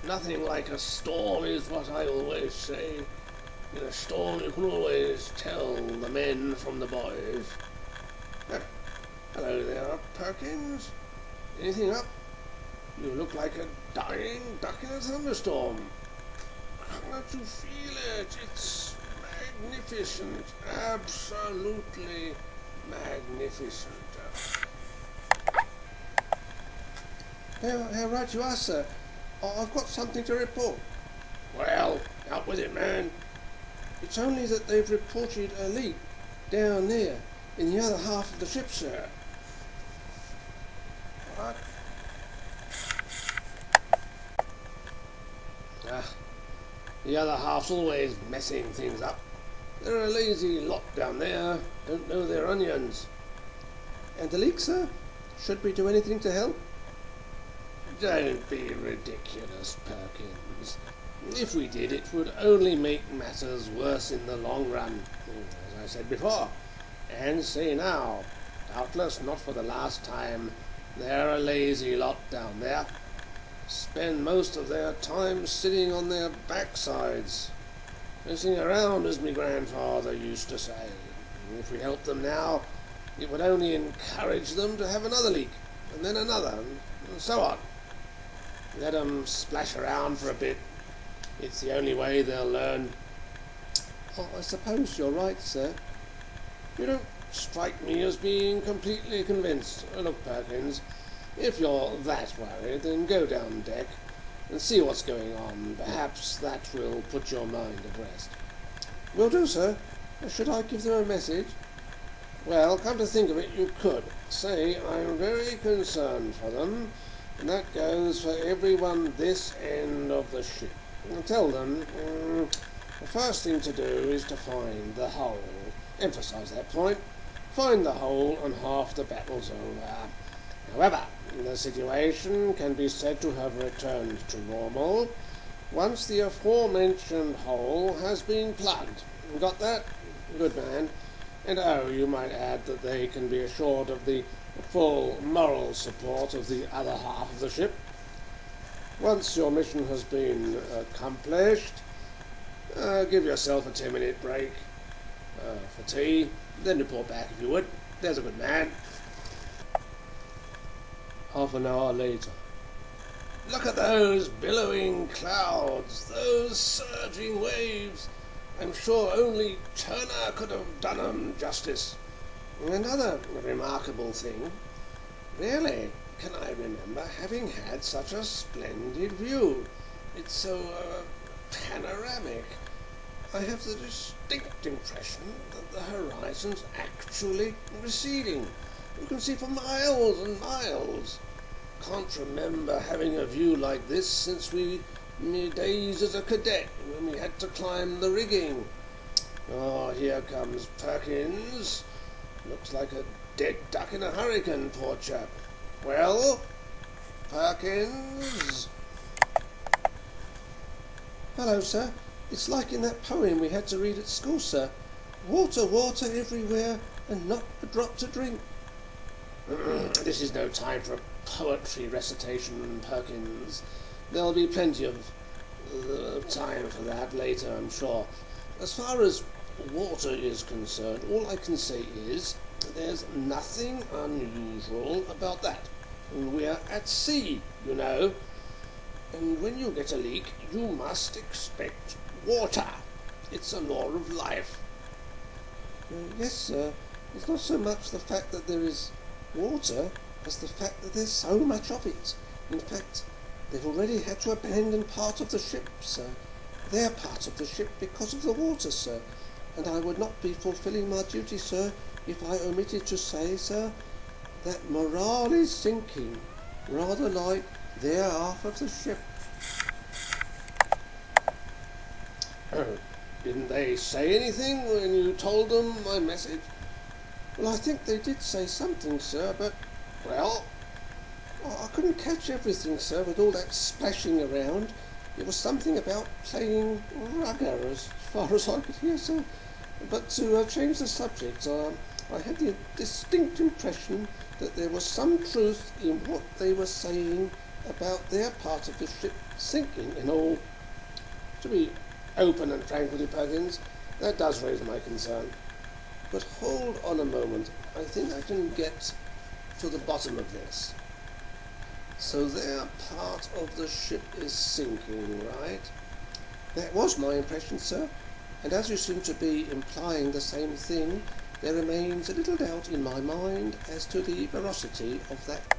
Nothing like a storm is what I always say. In a storm you can always tell the men from the boys. Ah, hello there, Perkins. Anything up? You look like a dying duck in a thunderstorm. Can't you feel it? It's magnificent. Absolutely magnificent. How right you are, sir. I've got something to report. Well, out with it, man. It's only that they've reported a leak down there in the other half of the ship, sir. What? The other half's always messing things up. They're a lazy lot down there. Don't know their onions. And the leak, sir? Should we do anything to help? Don't be ridiculous, Perkins. If we did, it would only make matters worse in the long run, as I said before, and say now, doubtless not for the last time. They're a lazy lot down there. Spend most of their time sitting on their backsides, messing around, as my grandfather used to say. If we helped them now, it would only encourage them to have another leak, and then another, and so on. Let them splash around for a bit. It's the only way they'll learn. Oh, I suppose you're right, sir. You don't strike me as being completely convinced. Look, Perkins, if you're that worried, then go down deck and see what's going on. Perhaps that will put your mind at rest. Will do, sir. Should I give them a message? Well, come to think of it, you could. Say, I'm very concerned for them, and that goes for everyone this end of the ship. And tell them, the first thing to do is to find the hole. Emphasize that point. Find the hole and half the battle's over. However, the situation can be said to have returned to normal once the aforementioned hole has been plugged. Got that? Good man. And oh, you might add that they can be assured of the full moral support of the other half of the ship. Once your mission has been accomplished, give yourself a 10-minute break for tea, then report back if you would. There's a good man. Half an hour later. Look at those billowing clouds, those surging waves. I'm sure only Turner could have done 'em justice. Another remarkable thing, really, can I remember having had such a splendid view? It's so panoramic. I have the distinct impression that the horizon's actually receding. You can see for miles and miles. Can't remember having a view like this since my days as a cadet, when we had to climb the rigging. Oh, here comes Perkins. Looks like a dead duck in a hurricane, poor chap. Well, Perkins? Hello, sir. It's like in that poem we had to read at school, sir. Water, water everywhere, and not a drop to drink. This is no time for a poetry recitation, Perkins. There'll be plenty of time for that later, I'm sure. As far as water is concerned, all I can say is there's nothing unusual about that. We're at sea, you know, and when you get a leak, you must expect water. It's a law of life. Yes, sir. It's not so much the fact that there is water as the fact that there's so much of it. In fact, they've already had to abandon part of the ship, sir. Their part of the ship because of the water, sir. And I would not be fulfilling my duty, sir, if I omitted to say, sir, that morale is sinking, rather like their half of the ship. Oh, didn't they say anything when you told them my message? Well, I think they did say something, sir, but, well, I couldn't catch everything, sir, with all that splashing around. It was something about playing rugger, as far as I could hear, sir. But to change the subject, I had the distinct impression that there was some truth in what they were saying about their part of the ship sinking and all. To be open and frank with you, Perkins, that does raise my concern. But hold on a moment. I think I can get to the bottom of this. So their part of the ship is sinking, right? That was my impression, sir. And as you seem to be implying the same thing, there remains a little doubt in my mind as to the veracity of that.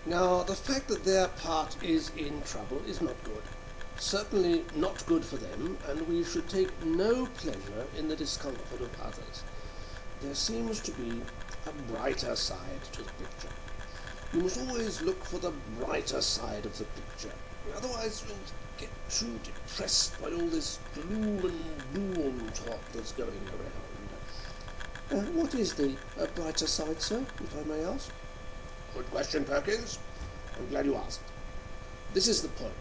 Now, the fact that their part is in trouble is not good. Certainly not good for them, and we should take no pleasure in the discomfort of others. There seems to be a brighter side to the picture. You must always look for the brighter side of the picture. Otherwise you'll get too depressed by all this gloom and doom talk that's going around. What is the brighter side, sir, if I may ask? Good question, Perkins. I'm glad you asked. This is the point.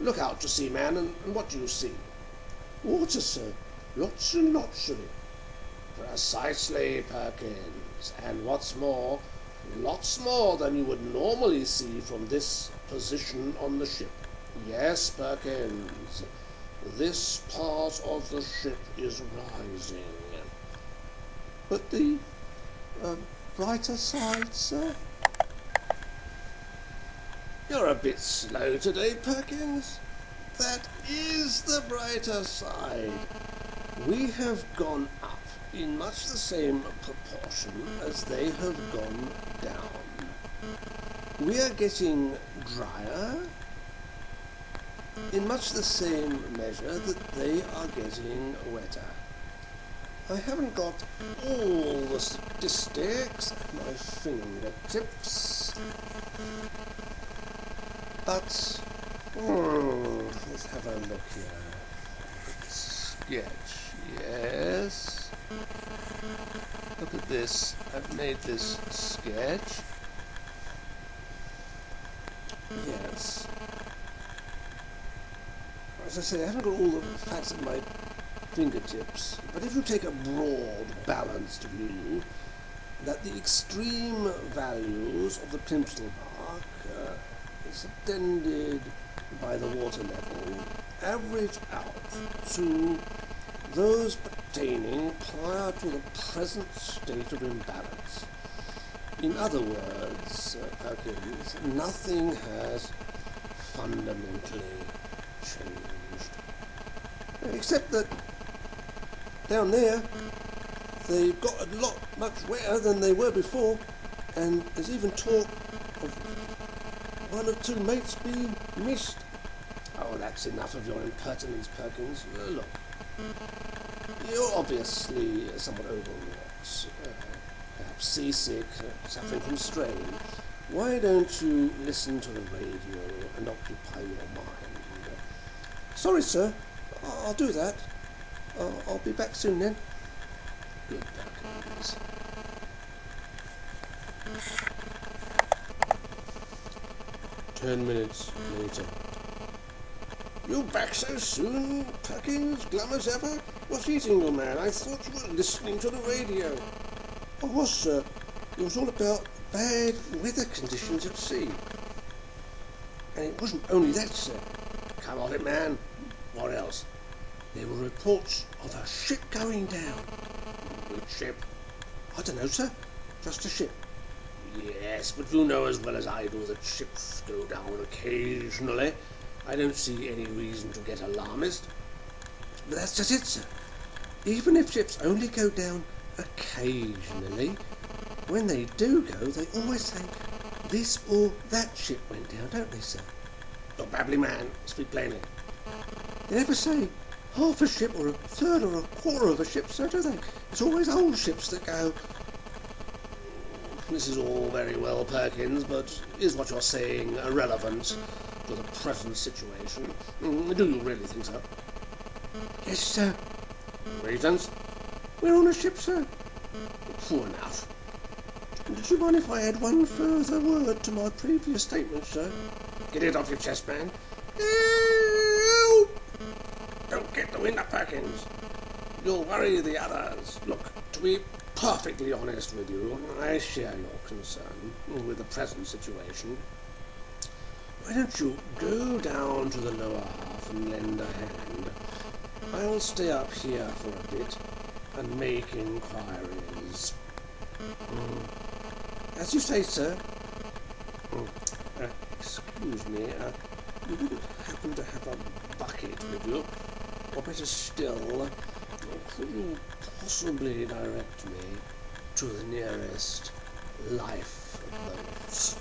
Look out to sea, man, and what do you see? Water, sir. Lots and lots of it. Precisely, Perkins. And what's more, lots more than you would normally see from this position on the ship. Yes, Perkins, this part of the ship is rising. But the brighter side, sir? You're a bit slow today, Perkins. That is the brighter side. We have gone up in much the same proportion as they have gone down. We are getting drier in much the same measure that they are getting wetter. I haven't got all the statistics at my fingertips, but let's have a look here. Sketch, yes. Look at this. I've made this sketch. Yes. As I say, I haven't got all the facts at my fingertips, but if you take a broad, balanced view, that the extreme values of the Plimsoll mark, extended by the water level, average out to those pertaining prior to the present state of imbalance. In other words, Perkins, nothing has fundamentally changed. Except that down there, they've got a lot much wetter than they were before, and there's even talk of one or two mates being missed. Oh, that's enough of your impertinence, Perkins. Look, you're obviously somewhat overwrought, perhaps seasick, suffering from strain. Why don't you listen to the radio and occupy your mind? Sorry, sir. I'll do that. I'll be back soon then. Good, Perkins. "10 minutes later. You back so soon, Perkins? Glum as ever? What's eating you, man? I thought you were listening to the radio. I was, sir. It was all about bad weather conditions at sea. And it wasn't only that, sir. Come off it, man. What else? There were reports of a ship going down. Which ship? I don't know, sir. Just a ship. Yes, but you know as well as I do that ships go down occasionally. I don't see any reason to get alarmist. But that's just it, sir. Even if ships only go down occasionally, when they do go, they always say this or that ship went down, don't they, sir? You're babbling, man. Speak plainly. They never say half a ship or a third or a quarter of a ship, sir, do they? It's always old ships that go. This is all very well, Perkins, but is what you're saying irrelevant to the present situation? Do you really think so? Yes, sir. Reasons? We're on a ship, sir. True enough. Did you mind if I add one further word to my previous statement, sir? Get it off your chest, man. Don't get the wind up, Perkins. You'll worry the others. Look, to be perfectly honest with you. I share your concern with the present situation. Why don't you go down to the lower half and lend a hand? I'll stay up here for a bit and make inquiries. As you say, sir. Excuse me, you wouldn't happen to have a bucket with you? Or better still, could you possibly direct me to the nearest lifeboat?